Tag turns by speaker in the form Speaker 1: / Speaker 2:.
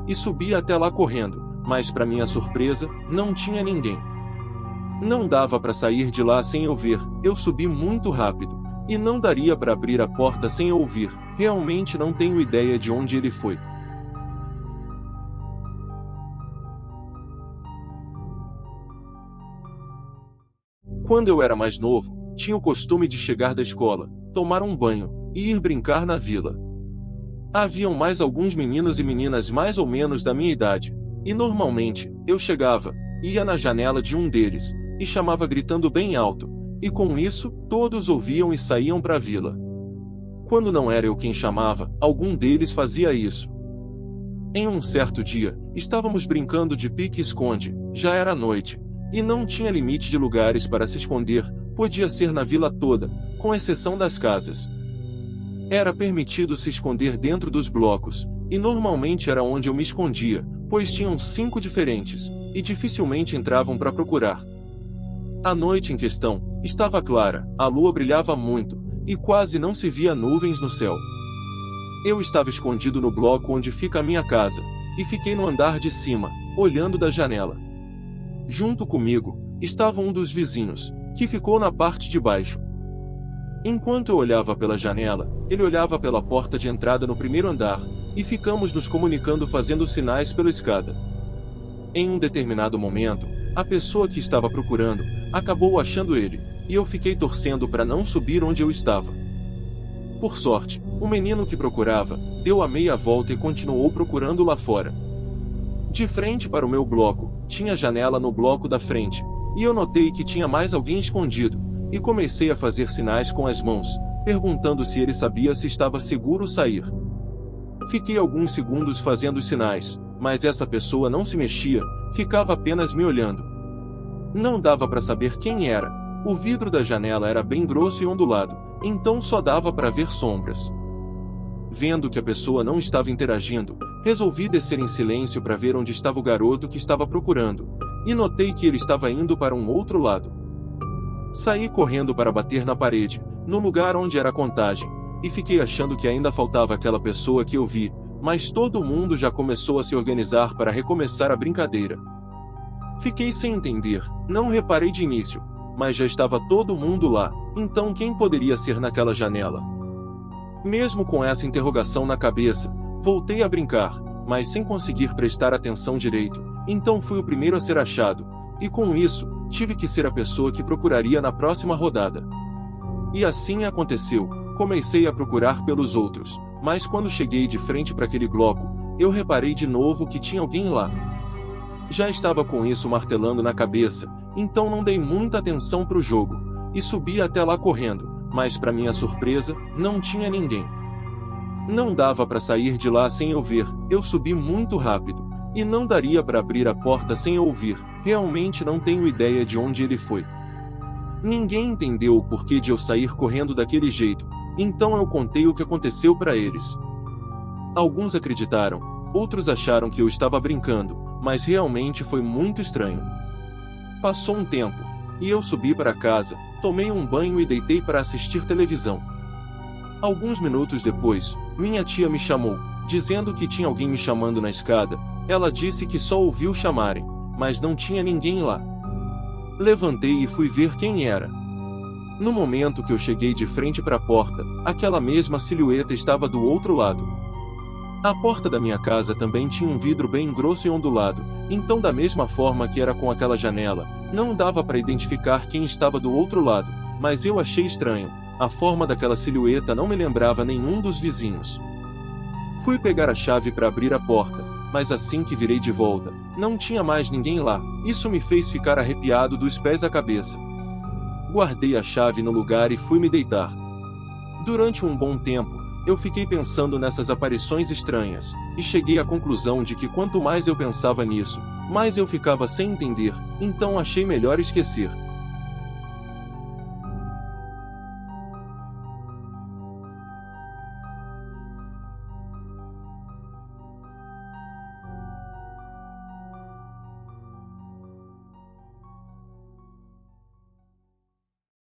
Speaker 1: e subi até lá correndo, mas para minha surpresa, não tinha ninguém. Não dava para sair de lá sem eu ver, eu subi muito rápido, e não daria para abrir a porta sem eu ouvir, realmente não tenho ideia de onde ele foi. Quando eu era mais novo, tinha o costume de chegar da escola, tomar um banho, e ir brincar na vila. Haviam mais alguns meninos e meninas mais ou menos da minha idade, e normalmente, eu chegava, ia na janela de um deles, e chamava gritando bem alto, e com isso, todos ouviam e saíam para a vila. Quando não era eu quem chamava, algum deles fazia isso. Em um certo dia, estávamos brincando de pique-esconde, já era noite, e não tinha limite de lugares para se esconder, podia ser na vila toda, com exceção das casas. Era permitido se esconder dentro dos blocos, e normalmente era onde eu me escondia, pois tinham 5 diferentes, e dificilmente entravam para procurar. A noite em questão estava clara, a lua brilhava muito, e quase não se via nuvens no céu. Eu estava escondido no bloco onde fica a minha casa, e fiquei no andar de cima, olhando da janela. Junto comigo, estava um dos vizinhos, que ficou na parte de baixo. Enquanto eu olhava pela janela, ele olhava pela porta de entrada no primeiro andar, e ficamos nos comunicando fazendo sinais pela escada. Em um determinado momento, a pessoa que estava procurando, acabou achando ele, e eu fiquei torcendo para não subir onde eu estava. Por sorte, o menino que procurava, deu a meia volta e continuou procurando lá fora. De frente para o meu bloco, tinha janela no bloco da frente, e eu notei que tinha mais alguém escondido, e comecei a fazer sinais com as mãos, perguntando se ele sabia se estava seguro sair. Fiquei alguns segundos fazendo os sinais, mas essa pessoa não se mexia, ficava apenas me olhando. Não dava para saber quem era, o vidro da janela era bem grosso e ondulado, então só dava para ver sombras. Vendo que a pessoa não estava interagindo, resolvi descer em silêncio para ver onde estava o garoto que estava procurando, e notei que ele estava indo para um outro lado. Saí correndo para bater na parede, no lugar onde era a contagem, e fiquei achando que ainda faltava aquela pessoa que eu vi, mas todo mundo já começou a se organizar para recomeçar a brincadeira. Fiquei sem entender, não reparei de início, mas já estava todo mundo lá, então quem poderia ser naquela janela? Mesmo com essa interrogação na cabeça, voltei a brincar, mas sem conseguir prestar atenção direito, então fui o primeiro a ser achado, e com isso, tive que ser a pessoa que procuraria na próxima rodada. E assim aconteceu, comecei a procurar pelos outros, mas quando cheguei de frente para aquele bloco, eu reparei de novo que tinha alguém lá. Já estava com isso martelando na cabeça, então não dei muita atenção para o jogo, e subi até lá correndo, mas para minha surpresa, não tinha ninguém. Não dava para sair de lá sem eu ver, eu subi muito rápido, e não daria para abrir a porta sem eu ouvir, realmente não tenho ideia de onde ele foi. Ninguém entendeu o porquê de eu sair correndo daquele jeito, então eu contei o que aconteceu para eles. Alguns acreditaram, outros acharam que eu estava brincando, mas realmente foi muito estranho. Passou um tempo, e eu subi para casa, tomei um banho e deitei para assistir televisão. Alguns minutos depois, minha tia me chamou, dizendo que tinha alguém me chamando na escada. Ela disse que só ouviu chamarem, mas não tinha ninguém lá. Levantei e fui ver quem era. No momento que eu cheguei de frente para a porta, aquela mesma silhueta estava do outro lado. A porta da minha casa também tinha um vidro bem grosso e ondulado, então da mesma forma que era com aquela janela, não dava para identificar quem estava do outro lado, mas eu achei estranho, a forma daquela silhueta não me lembrava nenhum dos vizinhos. Fui pegar a chave para abrir a porta, mas assim que virei de volta, não tinha mais ninguém lá, isso me fez ficar arrepiado dos pés à cabeça. Guardei a chave no lugar e fui me deitar. Durante um bom tempo, eu fiquei pensando nessas aparições estranhas, e cheguei à conclusão de que quanto mais eu pensava nisso, mais eu ficava sem entender, então achei melhor esquecer.